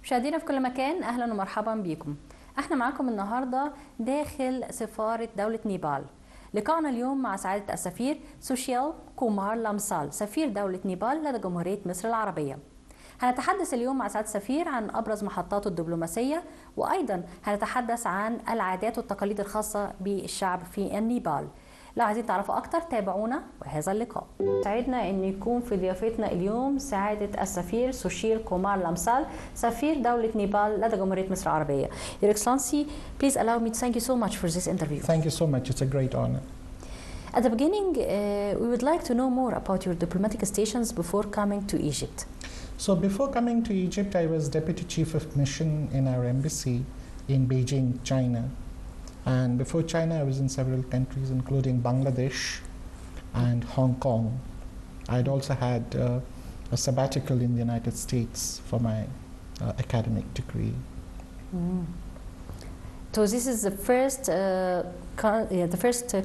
مشاهدينا في كل مكان، أهلا ومرحبا بكم. احنا معاكم النهاردة داخل سفارة دولة نيبال. لقاءنا اليوم مع سعادة السفير سوشيال كومار لامسال، سفير دولة نيبال لدى جمهورية مصر العربية. هنتحدث اليوم مع سعادة السفير عن أبرز محطاته الدبلوماسية، وأيضا هنتحدث عن العادات والتقاليد الخاصة بالشعب في النيبال. لو عايزين تعرفوا أكتر تابعونا وهذا اللقاء. سعدنا أن يكون في ضيافتنا اليوم سعادة السفير سوشيال كومار لامسال، سفير دولة نيبال لدى جمهورية مصر العربية. Your Excellency, please allow me to thank you so much for this interview. Thank you so much. It's a great honor. At the beginning, we would like to know more about your diplomatic stations before coming to Egypt. So before coming to Egypt, I was Deputy Chief of Mission in our embassy in Beijing, China. And before China, I was in several countries, including Bangladesh and Hong Kong. I'd also had a sabbatical in the United States for my academic degree. So this is the first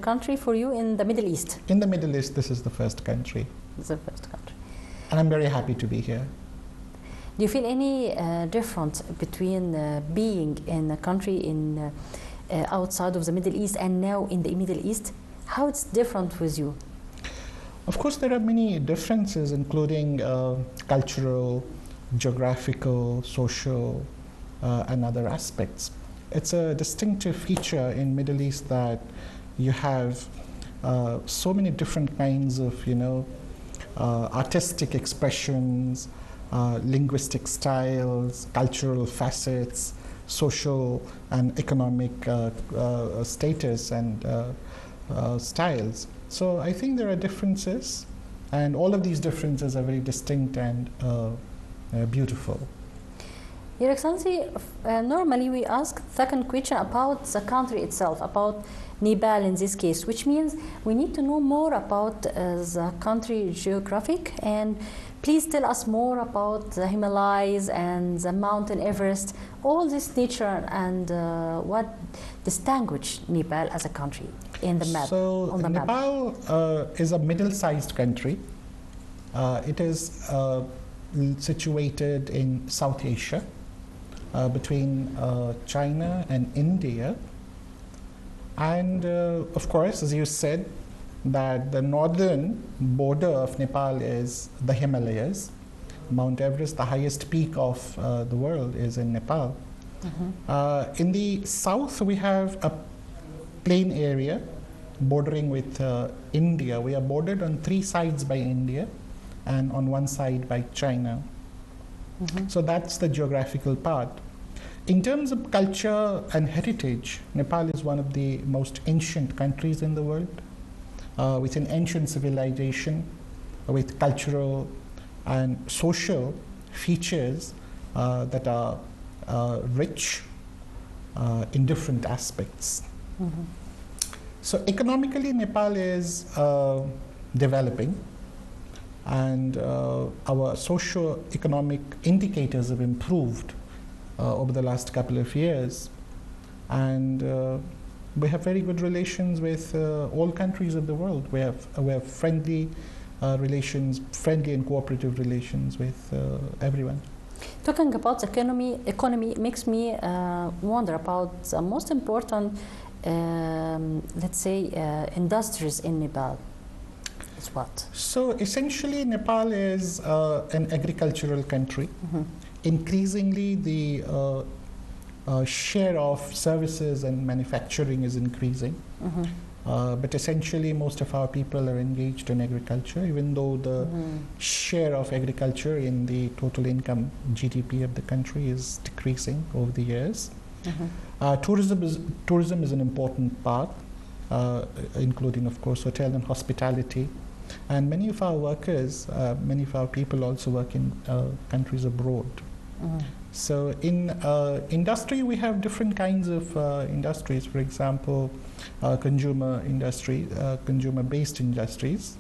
country for you in the Middle East? In the Middle East, this is the first country. It's the first country. And I'm very happy to be here. Do you feel any difference between being in a country in outside of the Middle East and now in the Middle East? How it's different with you? Of course, there are many differences, including cultural, geographical, social, and other aspects. It's a distinctive feature in Middle East that you have so many different kinds of, artistic expressions, linguistic styles, cultural facets, social and economic status and styles. So I think there are differences, and all of these differences are very distinct and beautiful. Your Excellency, normally we ask second question about the country itself, about Nepal in this case, which means we need to know more about the country geographic. And please tell us more about the Himalayas and the Mountain Everest, all this nature and what distinguish Nepal as a country in the map. So on the Nepal is a middle-sized country. It is situated in South Asia, between China and India. And of course, as you said, that the northern border of Nepal is the Himalayas. Mount Everest, the highest peak of the world, is in Nepal. In the south, we have a plain area bordering with India. We are bordered on three sides by India and on one side by China. So that's the geographical part. In terms of culture and heritage, Nepal is one of the most ancient countries in the world, with an ancient civilization, with cultural and social features that are rich in different aspects. So economically, Nepal is developing, and our socio-economic indicators have improved over the last couple of years, and we have very good relations with all countries of the world. We have friendly relations, friendly and cooperative relations with everyone. Talking about the economy makes me wonder about the most important, let's say, industries in Nepal. Is what? So essentially, Nepal is an agricultural country. Increasingly, the share of services and manufacturing is increasing. But essentially, most of our people are engaged in agriculture, even though the share of agriculture in the total income GDP of the country is decreasing over the years. Tourism is an important part, including, of course, hotel and hospitality. And many of our workers, many of our people also work in countries abroad. So in industry, we have different kinds of industries. For example, consumer industry, consumer-based industries,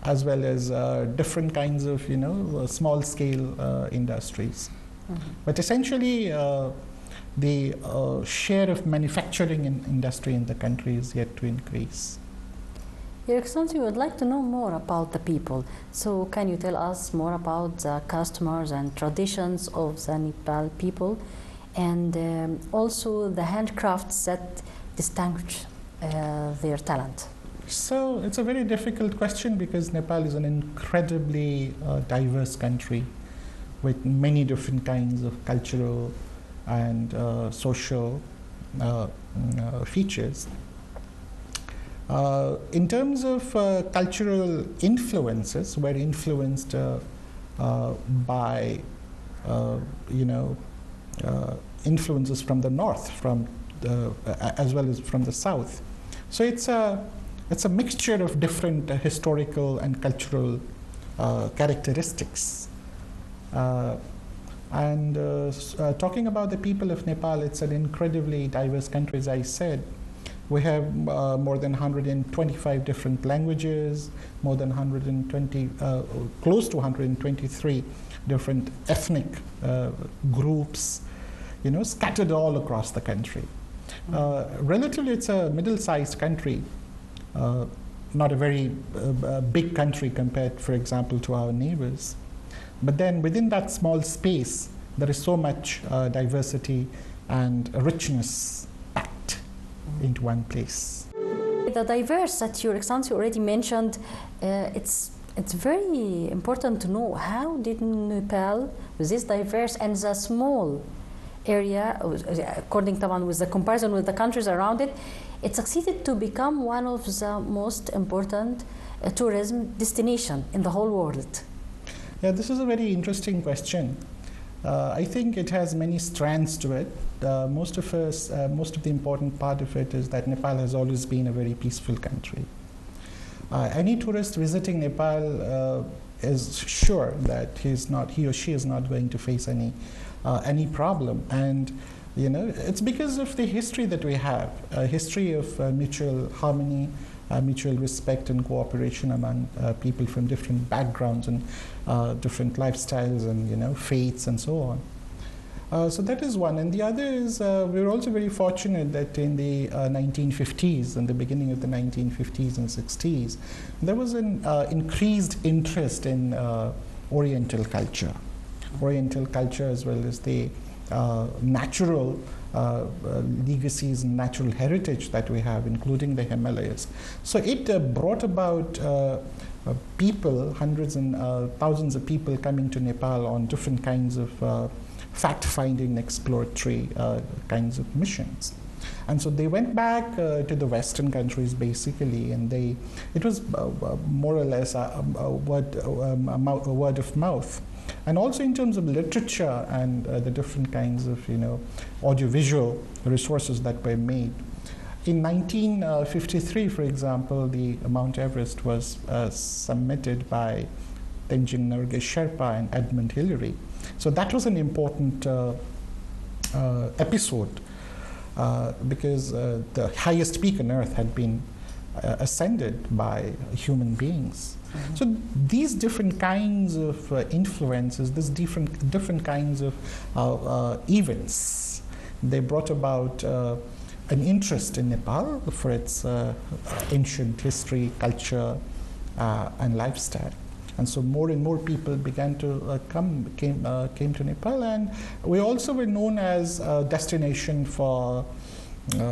as well as different kinds of, small-scale industries. But essentially, the share of manufacturing industry in the country is yet to increase. Your Excellency, we would like to know more about the people. So can you tell us more about the customs and traditions of the Nepal people, and also the handcrafts that distinguish their talent? So it's a very difficult question because Nepal is an incredibly diverse country with many different kinds of cultural and social features. In terms of cultural influences, we're influenced by influences from the north, as well as from the south. So it's a mixture of different historical and cultural characteristics. Talking about the people of Nepal, it's an incredibly diverse country, as I said. We have more than 125 different languages, more than 120, close to 123 different ethnic groups, scattered all across the country. Relatively, it's a middle-sized country, not a very big country compared, for example, to our neighbors. But then within that small space, there is so much diversity and richness packed into one place. The diverse that Your Excellency already mentioned, it's very important to know how did Nepal, with this diverse and the small area, according to with the comparison with the countries around it, it succeeded to become one of the most important tourism destination in the whole world. Yeah, this is a very interesting question. I think it has many strands to it. Most of the important part of it is that Nepal has always been a very peaceful country. Any tourist visiting Nepal is sure that he or she is not going to face any problem, and it's because of the history that we have, a history of mutual harmony, mutual respect and cooperation among people from different backgrounds and different lifestyles and faiths and so on. So that is one. And the other is we're also very fortunate that in the 1950s, in the beginning of the 1950s and 60s, there was an increased interest in Oriental culture. Oriental culture, as well as the natural legacies and natural heritage that we have, including the Himalayas. So it brought about people, hundreds and thousands of people coming to Nepal on different kinds of fact-finding, exploratory kinds of missions. And so they went back to the Western countries, basically, and it was more or less a word of mouth. And also in terms of literature and the different kinds of audiovisual resources that were made. In 1953, for example, the Mount Everest was submitted by Tenzing Norgay Sherpa and Edmund Hillary. So that was an important episode because the highest peak on Earth had been ascended by human beings. Mm-hmm. So these different kinds of influences, these different kinds of events, they brought about an interest in Nepal for its ancient history, culture, and lifestyle. And so more and more people began to came to Nepal, and we also were known as a destination for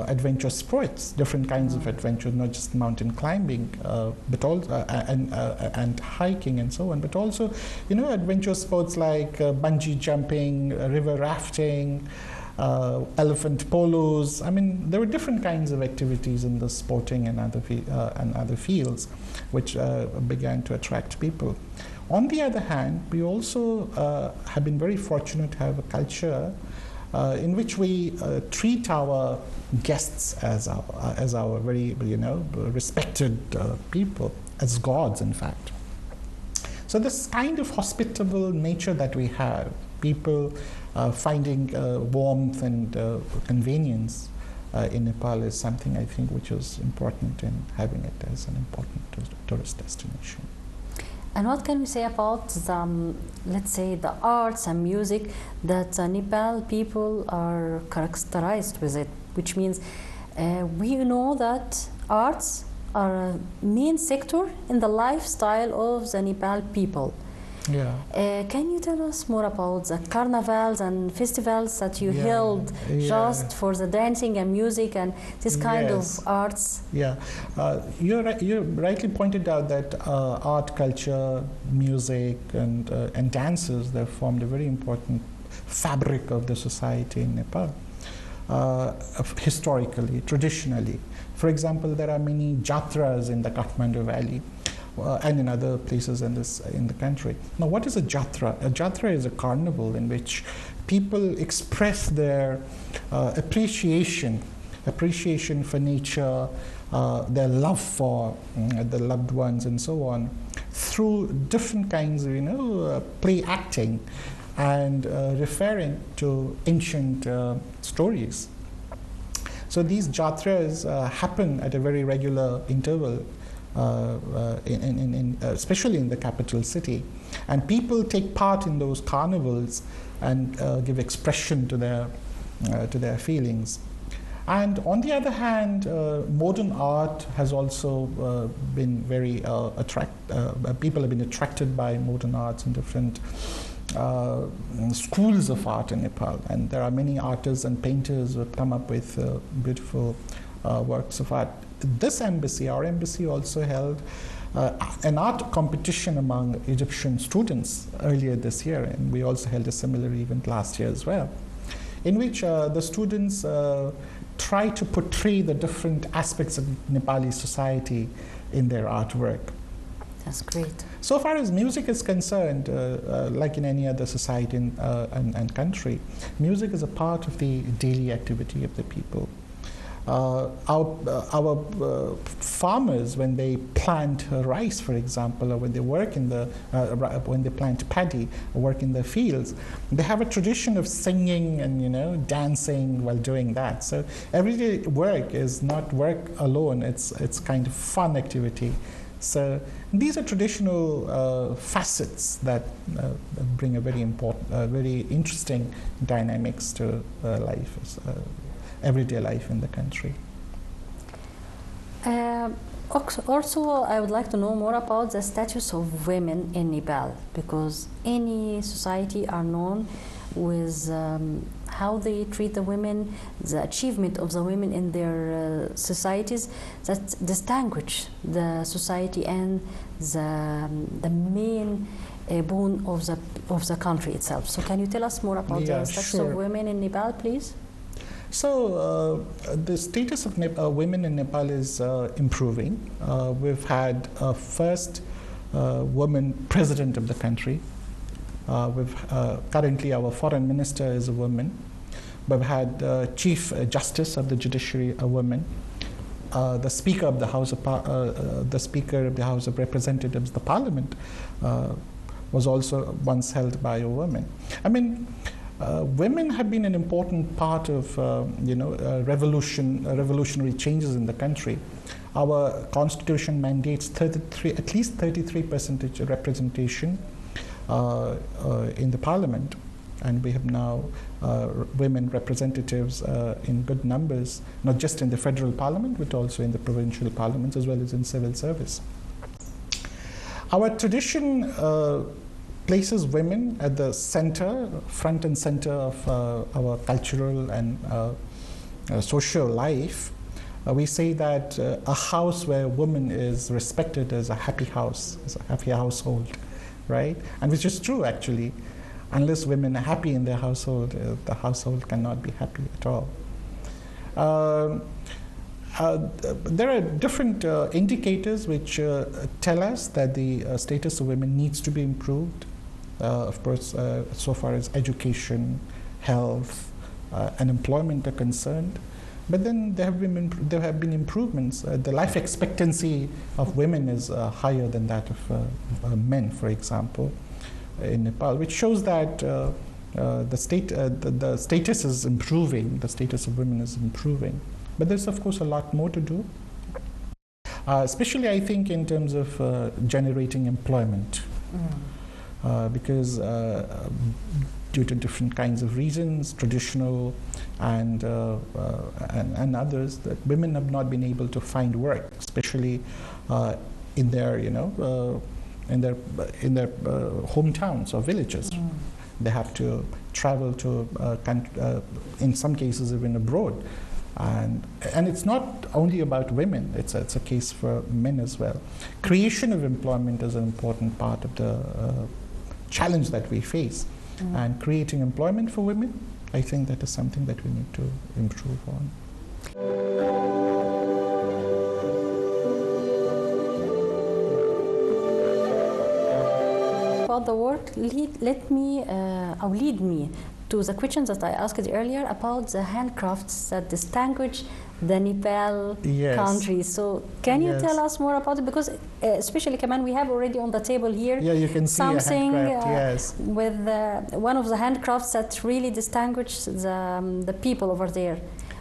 adventure sports, different kinds of adventure, not just mountain climbing, but also and hiking and so on, but also adventure sports like bungee jumping, river rafting, elephant polos. I mean, there were different kinds of activities in the sporting and other fields, which began to attract people. On the other hand, we also have been very fortunate to have a culture in which we treat our guests as our very respected people, as gods, in fact. So this kind of hospitable nature that we have, people finding warmth and convenience in Nepal, is something I think which is important in having it as an important tourist destination. And what can we say about the, let's say, the arts and music that Nepal people are characterized with it? Which means we know that arts are a main sector in the lifestyle of the Nepal people. Yeah. Can you tell us more about the carnivals and festivals that you held just for the dancing and music and this kind of arts? Yeah, you rightly pointed out that art, culture, music, and dances, they formed a very important fabric of the society in Nepal. Historically, traditionally. For example, there are many jatras in the Kathmandu Valley and in other places in the country. Now, what is a jatra? A jatra is a carnival in which people express their appreciation for nature, their love for the loved ones, and so on, through different kinds of play acting and referring to ancient stories. So these jatras happen at a very regular interval, especially in the capital city, and people take part in those carnivals and give expression to their feelings. And on the other hand, modern art has also been very people have been attracted by modern arts in different schools of art in Nepal, and there are many artists and painters who have come up with beautiful works of art. This embassy, our embassy, also held an art competition among Egyptian students earlier this year, and we also held a similar event last year as well, in which the students try to portray the different aspects of Nepali society in their artwork. That's great. So far as music is concerned, like in any other society and country, music is a part of the daily activity of the people. Our farmers, when they plant rice, for example, or when they work when they plant paddy or work in the fields, they have a tradition of singing and dancing while doing that. So everyday work is not work alone; it's kind of fun activity. So these are traditional facets that bring a very important, very interesting dynamics to life. Everyday life in the country. Also, I would like to know more about the status of women in Nepal, because any society are known with how they treat the women, the achievement of the women in their societies that distinguish the society and the main bone of the country itself. So can you tell us more about the status of women in Nepal, please? So the status of women in Nepal is improving. We've had a first woman president of the country. Currently our foreign minister is a woman. We've had chief justice of the judiciary, a woman. The speaker of the House of Representatives, the Parliament, was also once held by a woman. I mean, women have been an important part of revolutionary changes in the country. Our constitution mandates at least 33% representation in the parliament, and we have now women representatives in good numbers, not just in the federal parliament but also in the provincial parliaments as well as in civil service. Our tradition places women at the center, front and center of our cultural and social life. We say that a house where a woman is respected is a happy house, is a happy household, right? And which is true, actually. Unless women are happy in their household, the household cannot be happy at all. There are different indicators which tell us that the status of women needs to be improved. Of course, so far as education, health, and employment are concerned. But then there have been improvements. The life expectancy of women is higher than that of men, for example, in Nepal, which shows that the status is improving. The status of women is improving. But there's of course a lot more to do. Especially, I think, in terms of generating employment. Because due to different kinds of reasons, traditional and others, that women have not been able to find work, especially in their, in their hometowns or villages. They have to travel to, in some cases, even abroad. And it's not only about women, it's a case for men as well. Creation of employment is an important part of the challenge that we face. And creating employment for women, I think that is something that we need to improve on. About the work, lead me to the questions that I asked earlier about the handcrafts that distinguish the Nepal country. So can you tell us more about it? Because especially, Kaman, we have already on the table here you can something see a handcraft, with one of the handcrafts that really distinguishes the people over there.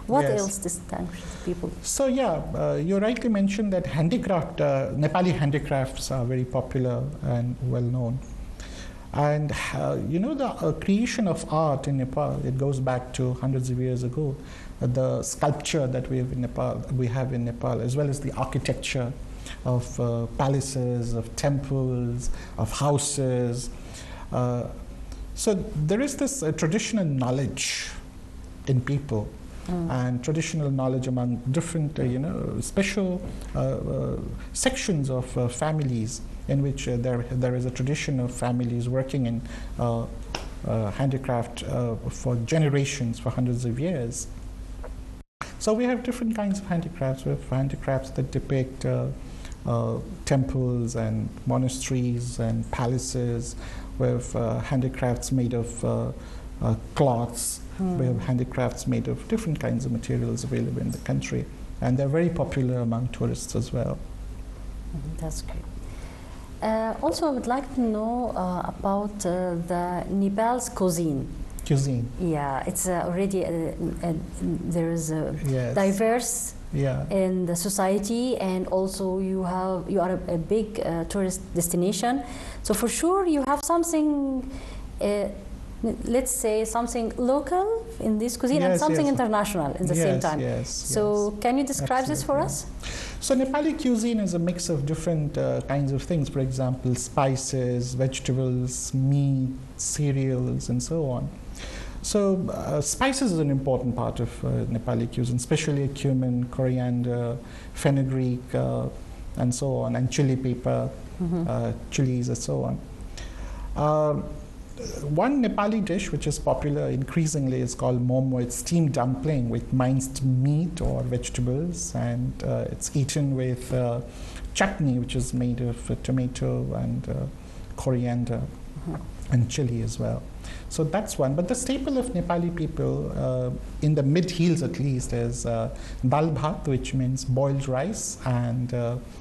What else distinguishes the people? So you rightly mentioned that handicraft, Nepali handicrafts are very popular and well known. And the creation of art in Nepal, it goes back to hundreds of years ago. The sculpture that we have in Nepal, as well as the architecture of palaces, of temples, of houses. So there is this traditional knowledge in people, and traditional knowledge among different, special sections of families, in which there is a tradition of families working in handicraft for generations, for hundreds of years. So we have different kinds of handicrafts. We have handicrafts that depict temples and monasteries and palaces. We have handicrafts made of cloths. We have handicrafts made of different kinds of materials available in the country. And they're very popular among tourists as well. That's great. Also, I would like to know about the Nepal's cuisine. Yeah, it's already there is a diverse in the society, and also you are a big tourist destination. So for sure you have something. Let's say something local in this cuisine and something international at the same time. So can you describe this for us? So Nepali cuisine is a mix of different kinds of things. For example, spices, vegetables, meat, cereals, and so on. So spices is an important part of Nepali cuisine, especially cumin, coriander, fenugreek, and so on, and chili pepper, chilies, and so on. One Nepali dish which is popular increasingly is called momo. It's steamed dumpling with minced meat or vegetables, and it's eaten with chutney, which is made of tomato and coriander and chili as well. So that's one. But the staple of Nepali people, in the mid-hills at least, is dal bhat, which means boiled rice and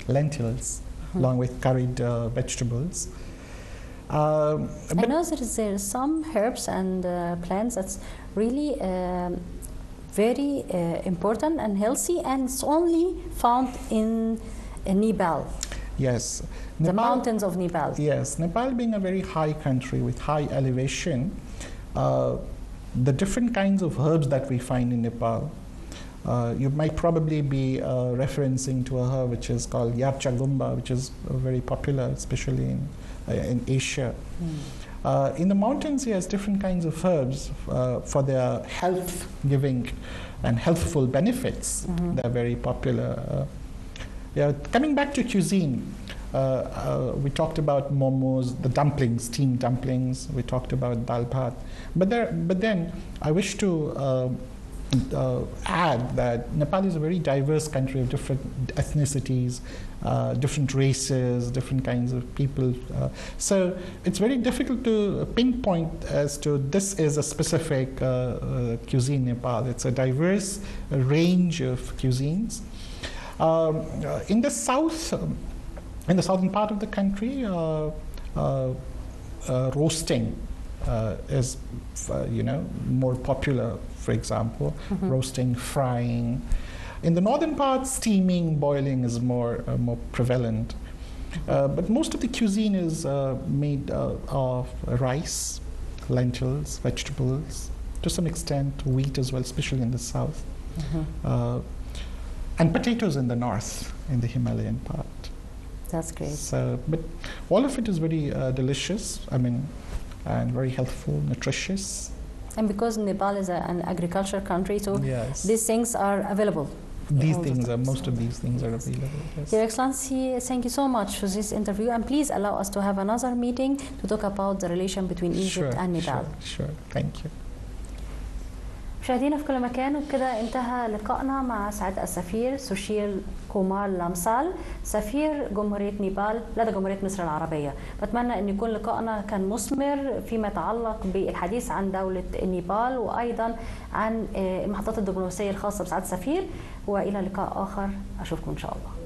lentils, along with curried vegetables. I know there are some herbs and plants that's really very important and healthy, and it's only found in Nepal. Yes. The mountains of Nepal. Yes. Nepal being a very high country with high elevation, the different kinds of herbs that we find in Nepal, you might probably be referencing to a herb which is called yarchagumba, which is very popular, especially in Asia. In the mountains, he has different kinds of herbs for their health-giving and healthful benefits. They're very popular. Coming back to cuisine, we talked about momos, the dumplings, steamed dumplings. We talked about dal bhat. But then I wish to add that Nepal is a very diverse country of different ethnicities, different races, different kinds of people. So it's very difficult to pinpoint as to this is a specific cuisine Nepal. It's a diverse range of cuisines. In the south, in the southern part of the country, roasting is, more popular. For example, roasting, frying. In the northern part, steaming, boiling is more prevalent. But most of the cuisine is made of rice, lentils, vegetables, to some extent wheat as well, especially in the south, and potatoes in the north, in the Himalayan part. That's great. So, but all of it is very delicious, I mean, and very healthful, nutritious. And because Nepal is an agricultural country, so yes, these things are available. These things are, most of these things are available. Yes. Your Excellency, thank you so much for this interview, and please allow us to have another meeting to talk about the relation between Egypt and Nepal. Sure, thank you. مشاهدينا في كل مكان، وبكده انتهى لقائنا مع سعادة السفير سوشيل كومار لامسال سفير جمهورية نيبال لدى جمهورية مصر العربية. بتمنى أن يكون لقائنا كان مثمر فيما يتعلق بالحديث عن دولة نيبال وأيضا عن المحطات الدبلوماسية الخاصة بسعادة السفير، وإلى لقاء آخر أشوفكم إن شاء الله.